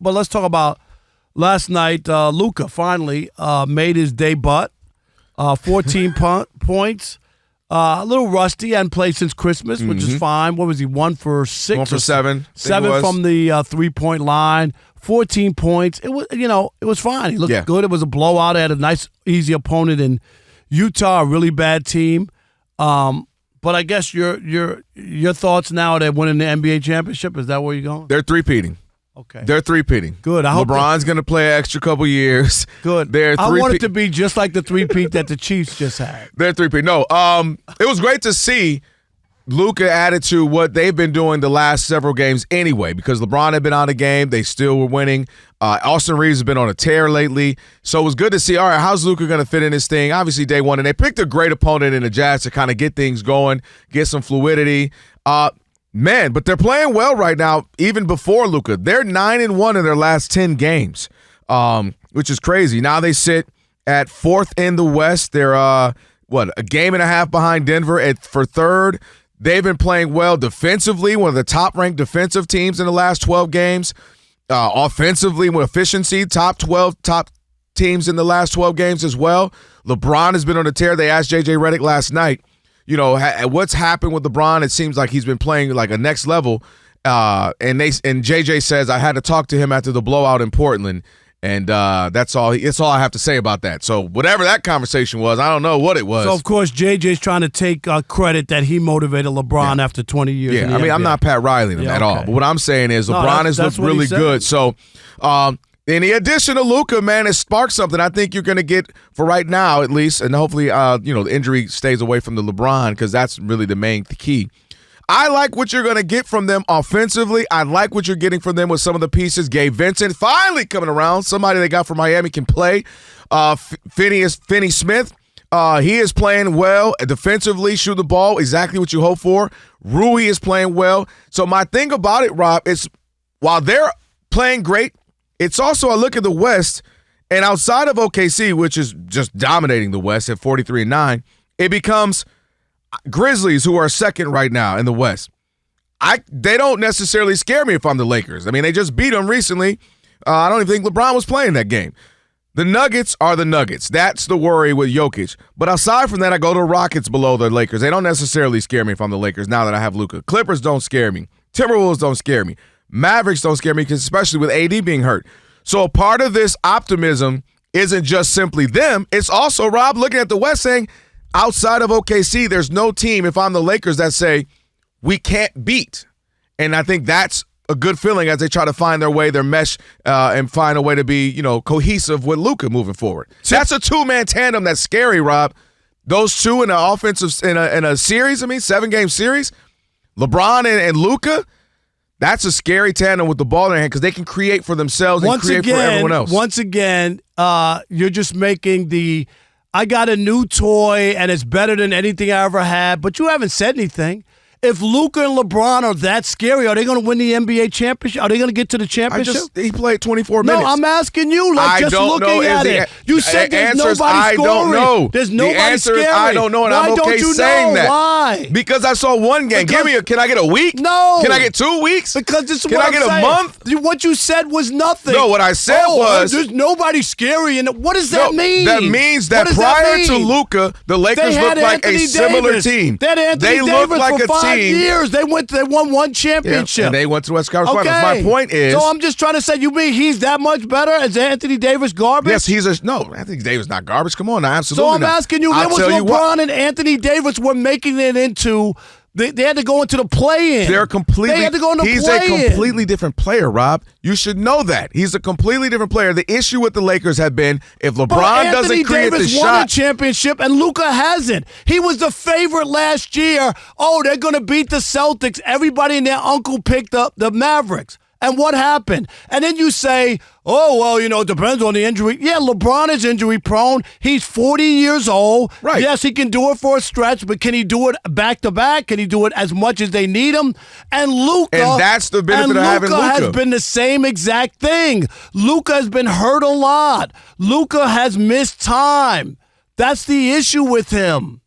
But let's talk about last night. Luka finally made his debut. 14 points. A little rusty. Hadn't played since Christmas, which is fine. What was he? 1 for 6? 1 for 7. 7 from the 3-point line. 14 points. It was fine. He looked good. It was a blowout. They had a nice, easy opponent in Utah, a really bad team. But I guess your thoughts now that winning the NBA championship, is that where you're going? They're three-peating. Okay. They're three-peating. Good. I hope LeBron's going to play an extra couple years. Good. I want it to be just like the three-peat that the Chiefs just had. They're three-peat. No, it was great to see Luka added to what they've been doing the last several games anyway, because LeBron had been out of the game. They still were winning. Austin Reeves has been on a tear lately. So it was good to see, all right, how's Luka going to fit in this thing? Obviously, day one. And they picked a great opponent in the Jazz to kind of get things going, get some fluidity. Man, but they're playing well right now, even before Luka. They're 9-1 in their last 10 games, which is crazy. Now they sit at 4th in the West. They're, a game and a half behind Denver for 3rd. They've been playing well defensively, one of the top-ranked defensive teams in the last 12 games. Offensively, with efficiency, top teams in the last 12 games as well. LeBron has been on a tear. They asked J.J. Redick last night, what's happened with LeBron? It seems like he's been playing like a next level. And JJ says, I had to talk to him after the blowout in Portland. And that's all I have to say about that. So whatever that conversation was, I don't know what it was. So, of course, JJ's trying to take credit that he motivated LeBron after 20 years. Yeah, I mean, I'm not Pat Riley at all. But what I'm saying is LeBron has looked really good. So in the addition to Luka, man, it sparked something I think you're going to get for right now at least. And hopefully, the injury stays away from the LeBron because that's really the main key. I like what you're going to get from them offensively. I like what you're getting from them with some of the pieces. Gabe Vincent finally coming around. Somebody they got from Miami can play. Finney Smith, he is playing well defensively, shoot the ball, exactly what you hope for. Rui is playing well. So my thing about it, Rob, is while they're playing great, it's also I look at the West, and outside of OKC, which is just dominating the West at 43-9, it becomes Grizzlies, who are second right now in the West. They don't necessarily scare me if I'm the Lakers. I mean, they just beat them recently. I don't even think LeBron was playing that game. The Nuggets are the Nuggets. That's the worry with Jokic. But aside from that, I go to Rockets below the Lakers. They don't necessarily scare me if I'm the Lakers now that I have Luka. Clippers don't scare me. Timberwolves don't scare me. Mavericks don't scare me, especially with AD being hurt. So a part of this optimism isn't just simply them. It's also, Rob, looking at the West saying, outside of OKC, there's no team, if I'm the Lakers, that say we can't beat. And I think that's a good feeling as they try to find their way, their mesh, and find a way to be, cohesive with Luka moving forward. That's a two-man tandem that's scary, Rob. Those two in an offensive in a series, 7-game series, LeBron and Luka, that's a scary tandem with the ball in their hand because they can create for themselves and create for everyone else. Once again, you're just making I got a new toy, and it's better than anything I ever had, but you haven't said anything. If Luka and LeBron are that scary, are they going to win the NBA championship? Are they going to get to the championship? He played 24 minutes. No, I'm asking you. Just looking at it. You said there's nobody scoring. I don't know. There's nobody scary. I don't know, and Why I'm okay saying that. Why? Because I saw one game. Can I get a week? No. Can I get 2 weeks? Because this is what I'm saying. Can I get a month? What you said was nothing. No, what I said was there's nobody scary. And what does that mean? That means that prior to Luka, the Lakers looked like a similar team. They had Anthony Davis for 5 years. They won one championship. And they went to the West Conference Finals. My point is, so I'm just trying to say, you mean he's that much better? Is Anthony Davis garbage? Yes, Anthony Davis not garbage. Come on, absolutely. So I'm asking you, it was LeBron and Anthony Davis were making it into. They had to go into the play-in. They're completely. They had to go into He's play-in. a completely different player, Rob. You should know that. He's a completely different player. The issue with the Lakers had been if LeBron doesn't create the shot. Anthony Davis won a championship, and Luka hasn't. He was the favorite last year. Oh, they're going to beat the Celtics. Everybody and their uncle picked up the Mavericks. And what happened? And then you say, it depends on the injury. Yeah, LeBron is injury prone. He's 40 years old. Right. Yes, he can do it for a stretch, but can he do it back to back? Can he do it as much as they need him? And Luka. And that's the benefit of having Luka. Has been the same exact thing. Luka has been hurt a lot. Luka has missed time. That's the issue with him.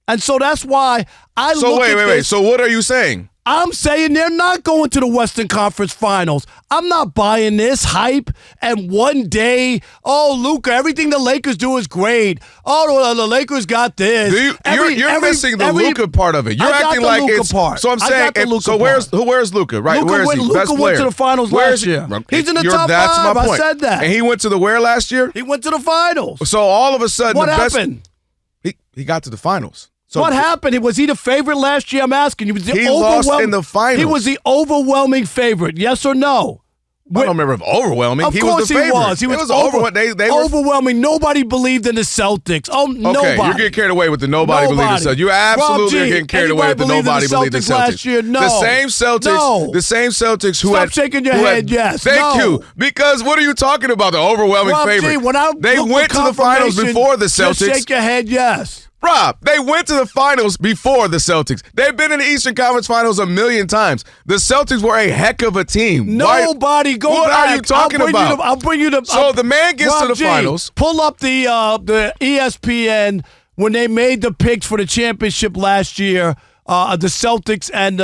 And so that's why I look at this. Wait. So what are you saying? I'm saying they're not going to the Western Conference Finals. I'm not buying this hype. And one day, Luka, everything the Lakers do is great. The Lakers got this. You're missing the Luka part of it. You're acting like it's part. So I'm saying, where's Luka? Right? Where is he? Luka went to the finals last year. He's in the top 5. That's my point. I said that. And he went to the where last year? He went to the finals. So all of a sudden, what happened? He got to the finals. So what happened? Was he the favorite last year? I'm asking you. He lost in the finals. He was the overwhelming favorite. Yes or no? I don't remember if overwhelming. Of course he was. He was overwhelming. Nobody believed in the Celtics. Nobody. Okay, you're getting carried away with the nobody believed in the Celtics. You absolutely are getting carried away with the nobody believed in the Celtics. Last year? No. The same Celtics who Stop shaking your head, yes. Thank you. Because what are you talking about? The overwhelming favorite. They went to the finals before the Celtics. Just shake your head, yes. Rob, they went to the finals before the Celtics. They've been in the Eastern Conference Finals a million times. The Celtics were a heck of a team. Nobody go what back. What are you talking about? I'll bring you the. So the man gets to the finals. Pull up the ESPN when they made the picks for the championship last year. The Celtics and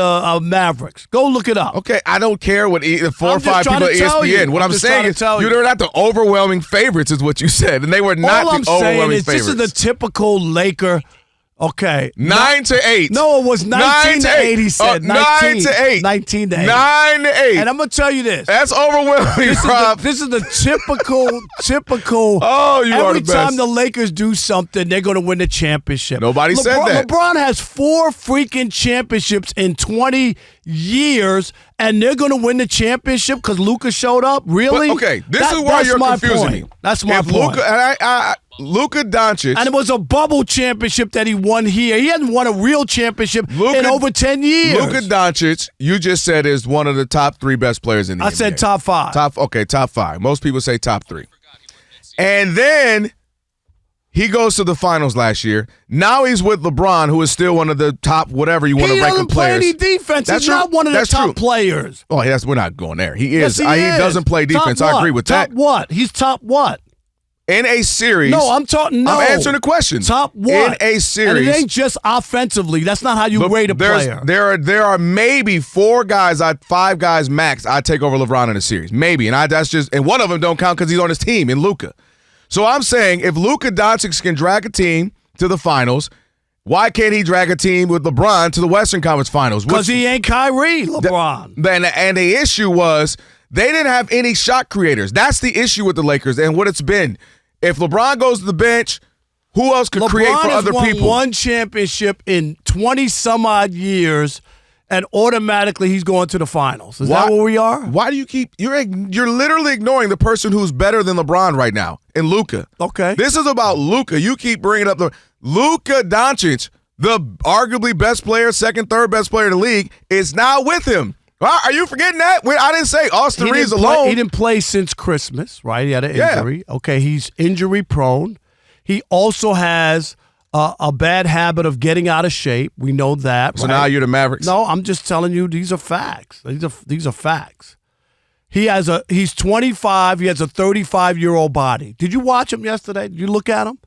Mavericks. Go look it up. Okay, I don't care what 4 or 5 people at ESPN. What I'm saying is you're not the overwhelming favorites is what you said, and they were not the overwhelming favorites. This is the typical Laker. Okay. 9-8. No, it was 19-8, he said. 9-8. 19-8. 9-8. And I'm going to tell you this. That's overwhelming, Rob. This is the typical. Oh, you are the best. Every time the Lakers do something, they're going to win the championship. Nobody said that. LeBron has 4 freaking championships in 20 years, and they're going to win the championship because Luka showed up? Really? But, okay, this is why you're confusing me. That's my point. Luka Doncic. And it was a bubble championship that he won here. He hasn't won a real championship in over 10 years. Luka Doncic, you just said, is one of the top 3 best players in the NBA. I said top 5. Top 5. Most people say top 3. And then he goes to the finals last year. Now he's with LeBron, who is still one of the top whatever you want to rank him players. He doesn't play any defense. He's not one of the top players. Oh, we're not going there. He is. Yes, he doesn't play defense. I agree with that. Top what? He's top what? In a series. No, I'm talking. No. I'm answering the question. Top what? In a series. And it ain't just offensively. That's not how you rate a player. There are maybe 5 guys max I take over LeBron in a series. Maybe. And and one of them don't count because he's on his team in Luka. So I'm saying if Luka Doncic can drag a team to the finals, why can't he drag a team with LeBron to the Western Conference Finals? Because he ain't Kyrie, LeBron. And the issue was they didn't have any shot creators. That's the issue with the Lakers and what it's been. If LeBron goes to the bench, who else could create for other people? LeBron has won 1 championship in 20-some-odd years, and automatically he's going to the finals. Is that where we are? Why do you keep – you're literally ignoring the person who's better than LeBron right now in Luka. Okay. This is about Luka. You keep bringing up Luka Doncic, the arguably best player, second, third best player in the league, is now with him. Are you forgetting that? I didn't say Austin Reeves alone. He didn't play since Christmas, right? He had an injury. Yeah. Okay, he's injury prone. He also has a bad habit of getting out of shape. We know that. So now you're the Mavericks? No, I'm just telling you these are facts. These are facts. He's 25. He has a 35-year-old body. Did you watch him yesterday? Did you look at him?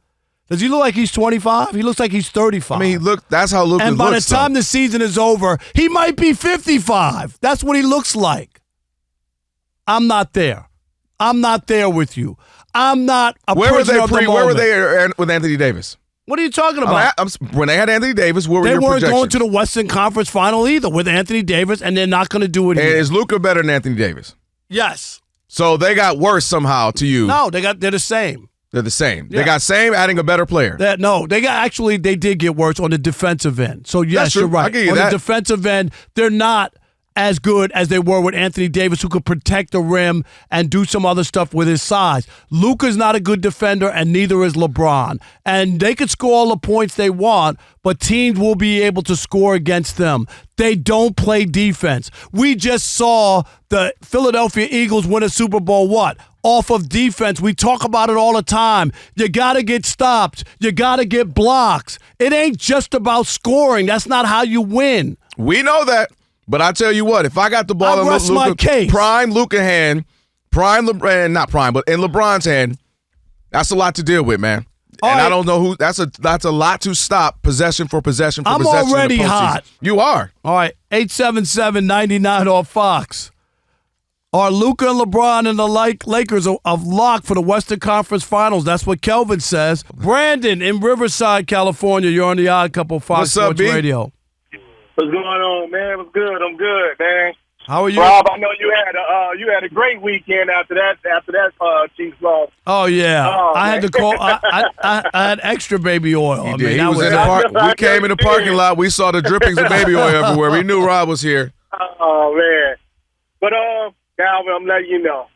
Does he look like he's 25? He looks like he's 35. I mean, that's how Luka looks. And by the time the season is over, he might be 55. That's what he looks like. I'm not there. I'm not there with you. I'm not a person of the moment. Where were they with Anthony Davis? What are you talking about? When they had Anthony Davis, what were your projections? They weren't going to the Western Conference Final either with Anthony Davis, and they're not going to do it here. And is Luka better than Anthony Davis? Yes. So they got worse somehow to you. No, they're the same. They're the same. Yeah. They got same, adding a better player. They did get worse on the defensive end. So, yes, you're right. I'll give you on that. The defensive end, they're not as good as they were with Anthony Davis, who could protect the rim and do some other stuff with his size. Luka's not a good defender, and neither is LeBron. And they could score all the points they want, but teams will be able to score against them. They don't play defense. We just saw the Philadelphia Eagles win a Super Bowl, off of defense. We talk about it all the time. You got to get stops. You got to get blocks. It ain't just about scoring. That's not how you win. We know that. But I tell you what, if I got the ball in Luka's hand, in LeBron's hand, that's a lot to deal with, man. And I don't know who. That's a lot to stop possession for possession for possession. I'm already hot. You are. All right, 877-99 on Fox. Are Luka and LeBron and the Lakers of lock for the Western Conference Finals? That's what Kelvin says. Brandon in Riverside, California. You're on the Odd Couple Fox Sports Radio. What's going on, man? What's good? I'm good, man. How are you, Rob? I know you had a great weekend after that Chiefs loss. Oh yeah, I had to call. I had extra baby oil. He did. He was in the park. We came in the parking lot. We saw the drippings of baby oil everywhere. We knew Rob was here. Oh man, but Calvin, I'm letting you know.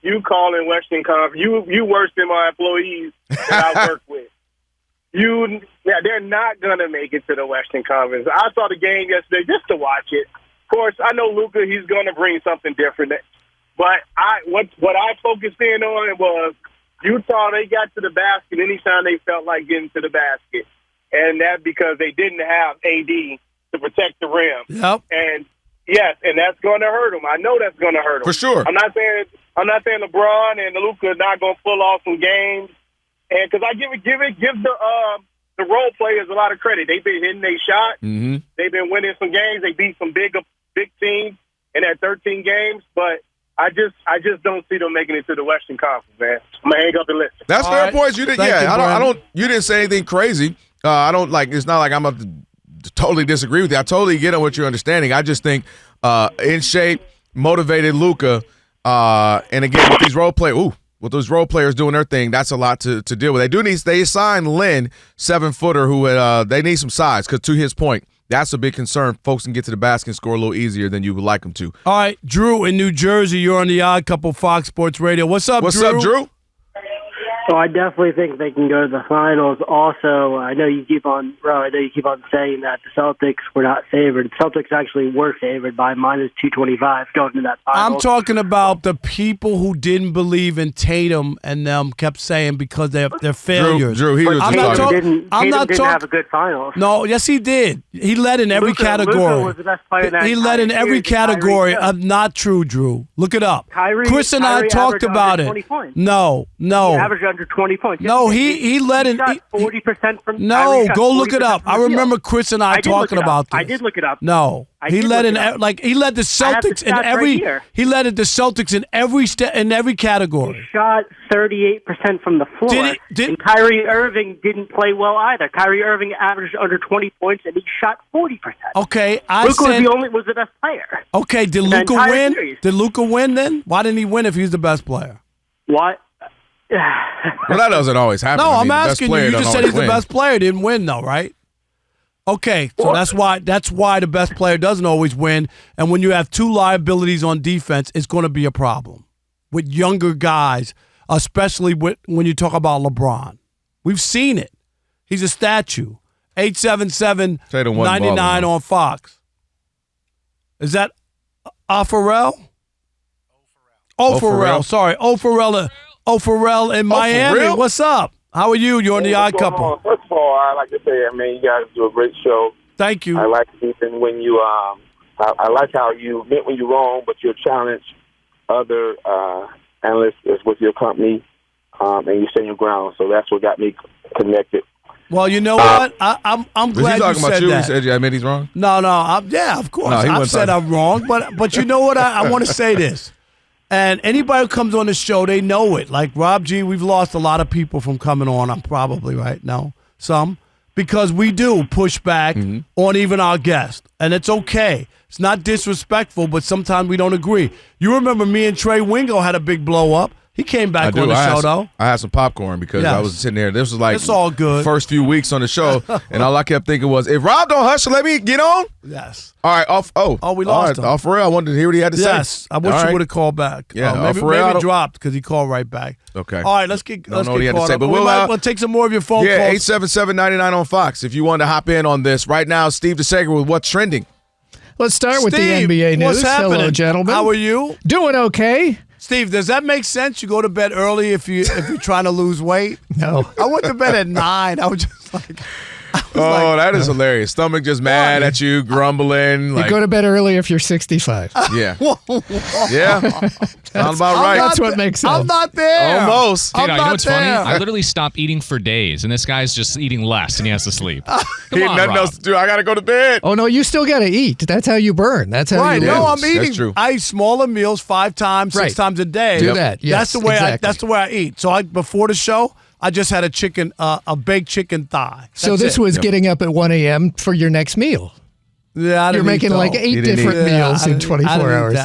You calling Western Conference. You worse than my employees that I work with. They're not gonna make it to the Western Conference. I saw the game yesterday just to watch it. Of course, I know Luka. He's going to bring something different. But what I focused in on was Utah. They got to the basket anytime they felt like getting to the basket, and that because they didn't have AD to protect the rim. Yep. And yes, and that's going to hurt them. I know that's going to hurt them for sure. I'm not saying LeBron and Luka are not going to pull off some games, and because I give the role players a lot of credit. They've been hitting their shot. Mm-hmm. They've been winning some games. They beat some big teams in that 13 games, but I just don't see them making it to the Western Conference, man. I'm gonna hang up and listen. That's All fair right. points. You didn't. You didn't say anything crazy. I don't like. It's not like I'm up to totally disagree with you. I totally get on what you're understanding. I just think in shape, motivated Luka, and again with these role players. With those role players doing their thing, that's a lot to deal with. They signed Lynn, 7-footer, who they need some size. Because to his point, that's a big concern. Folks can get to the basket and score a little easier than you would like them to. All right, Drew in New Jersey. You're on the Odd Couple Fox Sports Radio. What's up, Drew? What's up, Drew? So I definitely think they can go to the finals. Also, I know you keep on saying that the Celtics were not favored. The Celtics actually were favored by minus 225 going into that finals. I'm talking about the people who didn't believe in Tatum and them kept saying because they're failures. Drew, he was Tatum didn't have a good finals. No, yes, he did. He led in every category. Luka was the best player in that he led in every category. Not true, Drew. Look it up. Chris and I talked about it. No. He averaged under 20 points. No, he led in 40% from. No, go look it up. I remember Chris and I talking about this. I did look it up. No, he led the Celtics in every. He led the Celtics in every category. He shot 38% from the floor. And Kyrie Irving didn't play well either. Kyrie Irving averaged under 20 points and he shot 40%. Okay, Luka was the best player. Okay, did Luka win? Did Luka win then? Why didn't he win if he's the best player? What? Well, that doesn't always happen. No, I'm asking you. You just said he's the best player. Didn't win though, right? Okay, so that's why the best player doesn't always win. And when you have two liabilities on defense, it's going to be a problem with younger guys, especially when you talk about LeBron. We've seen it. He's a statue. 877-99 on Fox. Is that O'Farrell? O'Farrell. Sorry, O'Farrell in Miami. What's up? How are you? You're on the Odd Couple. First of all, I like to say, you guys do a great show. Thank you. I like even when you, I like how you admit when you're wrong, but you challenge other analysts with your company, and you stand your ground. So that's what got me connected. Well, you know what? I'm glad you said that. He said you admit he's wrong? No. Yeah, of course. I've said I'm wrong, but you know what? I want to say this. And anybody who comes on the show, they know it. Like Rob G, we've lost a lot of people from coming on. I'm probably right. No, some. Because we do push back on even our guests. And it's okay. It's not disrespectful, but sometimes we don't agree. You remember me and Trey Wingo had a big blow up. He came back on the show, though. I had some popcorn because I was sitting there. This was like it's all good. First few weeks on the show, and all I kept thinking was, if Rob don't hustle, let me get on. Yes. All right. We lost him. Off for real. I wanted to hear what he had to say. Yes. I wish you would have called back. Yeah. Maybe dropped because he called right back. Okay. All right. Let's get caught up. But we'll take some more of your phone calls. Yeah. 877-99 on Fox. If you want to hop in on this right now, Steve DeSager with what's trending. Let's start with the NBA news. What's happening? Hello, gentlemen. How are you? Doing okay. Steve, does that make sense? You go to bed early if you're trying to lose weight? No. I went to bed at 9. I was just like, Oh, that is hilarious. Stomach just mad at you, grumbling. You go to bed early if you're 65. Yeah. Yeah. Sounds about right. That's what makes sense. I'm not there. Almost. Dude, you know what's funny? I literally stopped eating for days, and this guy's just eating less, and he has to sleep. He had nothing else to do. I got to go to bed. Oh, no, you still got to eat. That's how you burn. That's how you lose. No, I'm eating. That's true. I eat smaller meals 5 times, 6 times a day. Do that. Yes, That's the way I eat. So before the show, I just had a baked chicken thigh. So this was getting up at 1 a.m. for your next meal. Yeah, you're making like 8 different meals in 24 hours.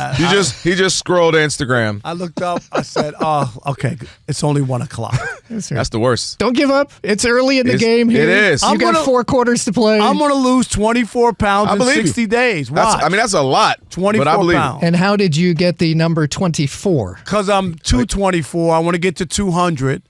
He just scrolled Instagram. I looked up. I said, "Oh, okay, it's only 1 o'clock." That's the worst. Don't give up. It's early in the game here. It is. You got 4 quarters to play. I'm going to lose 24 pounds in 60 days. Watch. That's a lot. 24 pounds. And how did you get the number 24? Because I'm 224. I want to get to 200.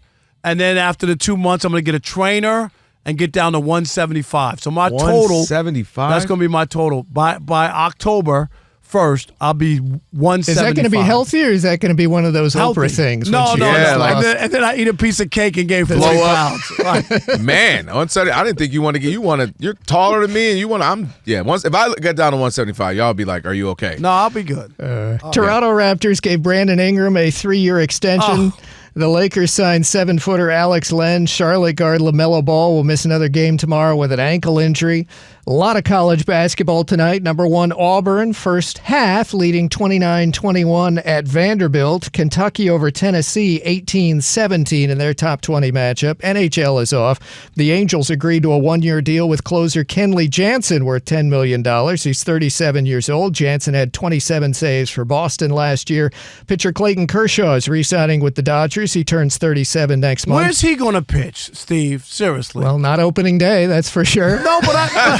And then after the 2 months, I'm going to get a trainer and get down to 175. So my total, 175. that's going to be my total. By October 1st, I'll be 175. Is that going to be healthy, or is that going to be one of those Oprah things? No. And then I eat a piece of cake and gain 40 pounds. Right. Man, I didn't think you want to get. You're taller than me, and you want to. If I get down to 175, y'all be like, "Are you okay?" No, I'll be good. Toronto Raptors gave Brandon Ingram a 3-year extension. The Lakers signed 7-footer Alex Len. Charlotte guard LaMelo Ball will miss another game tomorrow with an ankle injury. A lot of college basketball tonight. Number 1, Auburn, first half, leading 29-21 at Vanderbilt. Kentucky over Tennessee, 18-17 in their top 20 matchup. NHL is off. The Angels agreed to a 1-year deal with closer Kenley Jansen worth $10 million. He's 37 years old. Jansen had 27 saves for Boston last year. Pitcher Clayton Kershaw is re-signing with the Dodgers. He turns 37 next month. Where's he going to pitch, Steve? Seriously. Well, not opening day, that's for sure. No, but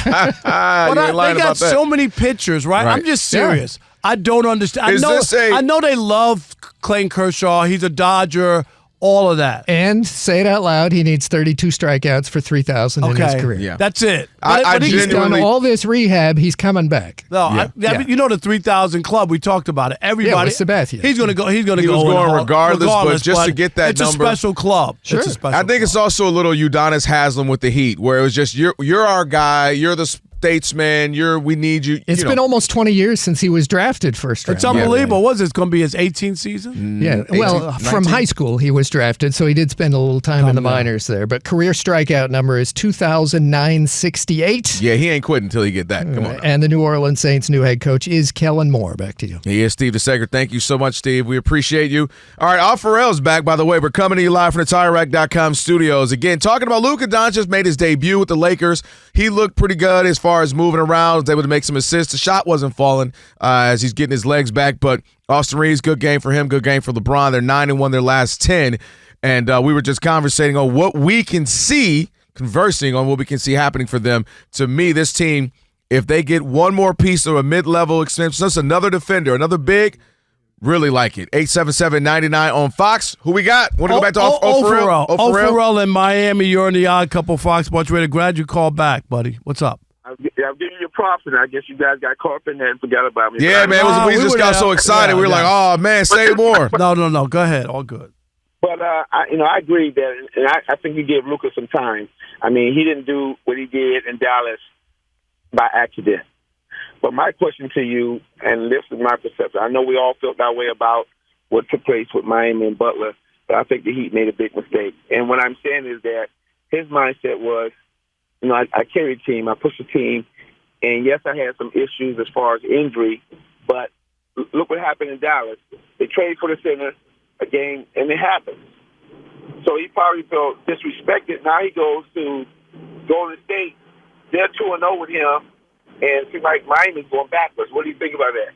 they got so many pitchers, right? I'm just serious. Yeah. I don't understand. I know they love Clayton Kershaw. He's a Dodger. All of that. And say it out loud, he needs 32 strikeouts for 3,000 in his career. Yeah. That's it. But he's done all this rehab. He's coming back. No, you know the 3,000 club. We talked about it. Everybody. Yeah, Sabathia. He's going to go. He was going regardless, but just to get that it's number. It's a special club. Sure. It's a special I think it's also a little Udonis Haslem with the Heat, where it was just you're our guy. You're the statesman. We need you. It's been almost 20 years since he was drafted first round. It's unbelievable. Was it going to be his 18th season? Yeah. 18, well, 19? From high school he was drafted, so he did spend a little time in the minors there. But career strikeout number is 2,968. Yeah, he ain't quitting until he get that. Come on. And the New Orleans Saints' new head coach is Kellen Moore. Back to you. He is Steve DeSager. Thank you so much, Steve. We appreciate you. All right, Al Farrell's back, by the way. We're coming to you live from the TireRack.com studios. Again, talking about Luka Doncic made his debut with the Lakers. He looked pretty good as far as moving around. Was able to make some assists. The shot wasn't falling as he's getting his legs back, but Austin Reeves, good game for him, good game for LeBron. They're 9-1 their last 10, and we were just conversing on what we can see happening for them. To me, this team, if they get one more piece of a mid-level extension, just another defender, another big, really like it. 877-99 on Fox. Who we got? Want to go back to O'Farrell in Miami. You're in the Odd Couple Fox Sports Radio. Glad you called back, buddy. What's up? I'm giving you props, and I guess you guys got caught up in there and forgot about me. Yeah, man. We just got so excited. We were like, oh, man, say more. No. Go ahead. All good. But, I agree that, and I think you give Luka some time. I mean, he didn't do what he did in Dallas by accident. But my question to you, and this is my perception, I know we all felt that way about what took place with Miami and Butler, but I think the Heat made a big mistake. And what I'm saying is that his mindset was, I carried a team, I pushed a team, and yes, I had some issues as far as injury, but look what happened in Dallas. They traded for the center a game, and it happened. So he probably felt disrespected. Now he goes to Golden State. They're 2-0 with him, and it seems like Miami's going backwards. What do you think about that?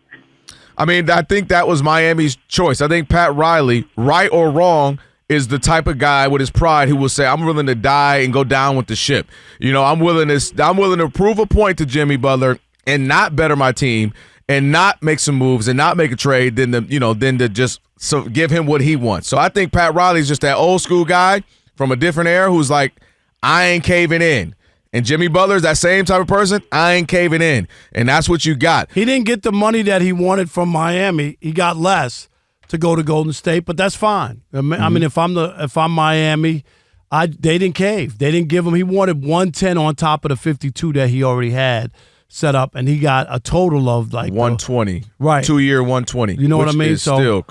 I mean, I think that was Miami's choice. I think Pat Riley, right or wrong, is the type of guy with his pride who will say, I'm willing to die and go down with the ship. I'm willing to prove a point to Jimmy Butler and not better my team and not make some moves and not make a trade than to just give him what he wants. So I think Pat Riley's just that old school guy from a different era who's like, I ain't caving in. And Jimmy Butler's that same type of person, I ain't caving in. And that's what you got. He didn't get the money that he wanted from Miami. He got less to go to Golden State, but that's fine. I mean, if I'm Miami, They didn't cave. They didn't give him. He wanted 110 on top of the 52 that he already had set up, and he got a total of like 120. Right. 2-year 120. You know what I mean? Is still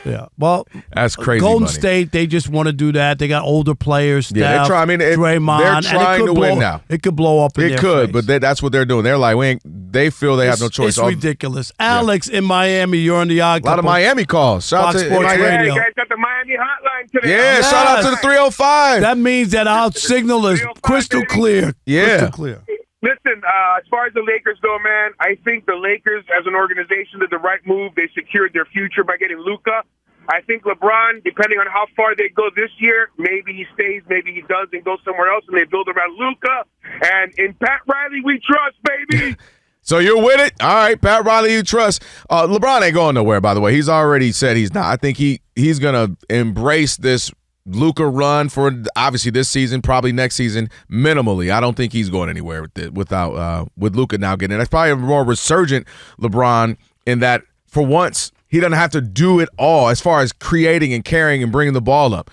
yeah. Well, that's crazy. Golden money. State, they just want to do that. They got older players. Steph, yeah, they try. I mean, Draymond, they're trying to win now. It could blow up. It could, but that's what they're doing. They're like, they feel they have no choice. It's ridiculous. Alex in Miami, you're on the odd. A lot of Miami calls. Shout out to Sports Radio. You guys got the Miami hotline today. Yeah, shout out to the 305. That means that our signal is crystal clear. Yeah. Crystal clear. Listen, as far as the Lakers go, man, I think the Lakers as an organization did the right move. They secured their future by getting Luka. I think LeBron, depending on how far they go this year, maybe he stays, maybe he does and goes somewhere else, and they build around Luka. And in Pat Riley, we trust, baby. So you're with it? All right, Pat Riley, you trust. LeBron ain't going nowhere, by the way. He's already said he's not. I think he's going to embrace this Luka run for obviously this season, probably next season, minimally. I don't think he's going anywhere with Luka now getting it. That's probably a more resurgent LeBron in that for once he doesn't have to do it all as far as creating and carrying and bringing the ball up.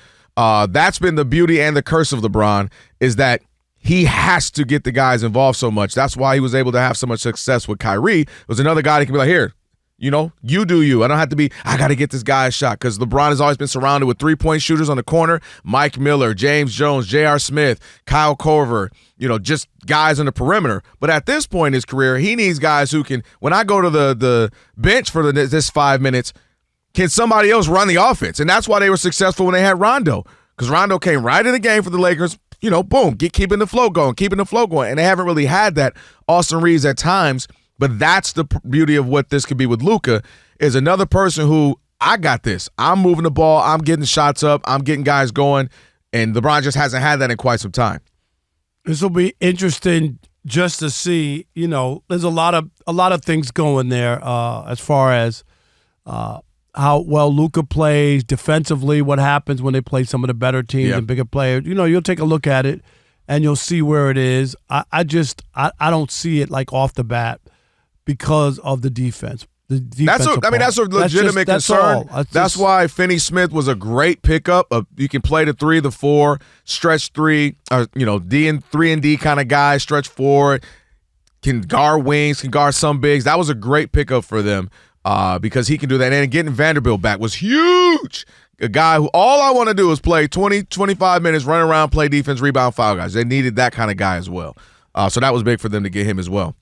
That's been the beauty and the curse of LeBron is that he has to get the guys involved so much. That's why he was able to have so much success with Kyrie. It was another guy that can be like, here, you do you. I don't have to be, I got to get this guy a shot because LeBron has always been surrounded with three-point shooters on the corner. Mike Miller, James Jones, J.R. Smith, Kyle Korver, just guys on the perimeter. But at this point in his career, he needs guys who can, when I go to the bench for this 5 minutes, can somebody else run the offense? And that's why they were successful when they had Rondo because Rondo came right in the game for the Lakers. Boom, keeping the flow going. And they haven't really had that. Austin Reeves at times. But that's the beauty of what this could be with Luka is another person who, I got this. I'm moving the ball. I'm getting shots up. I'm getting guys going. And LeBron just hasn't had that in quite some time. This will be interesting just to see, there's a lot of things going there as far as how well Luka plays defensively, what happens when they play some of the better teams and bigger players. You'll take a look at it and you'll see where it is. I don't see it like off the bat. Because of the defense. That's a legitimate concern. That's why Finney Smith was a great pickup. You can play the 3, the 4, stretch 3, D and 3 and D kind of guy, stretch 4, can guard wings, can guard some bigs. That was a great pickup for them because he can do that. And getting Vanderbilt back was huge. A guy who all I want to do is play 20, 25 minutes, run around, play defense, rebound, foul guys. They needed that kind of guy as well. So that was big for them to get him as well.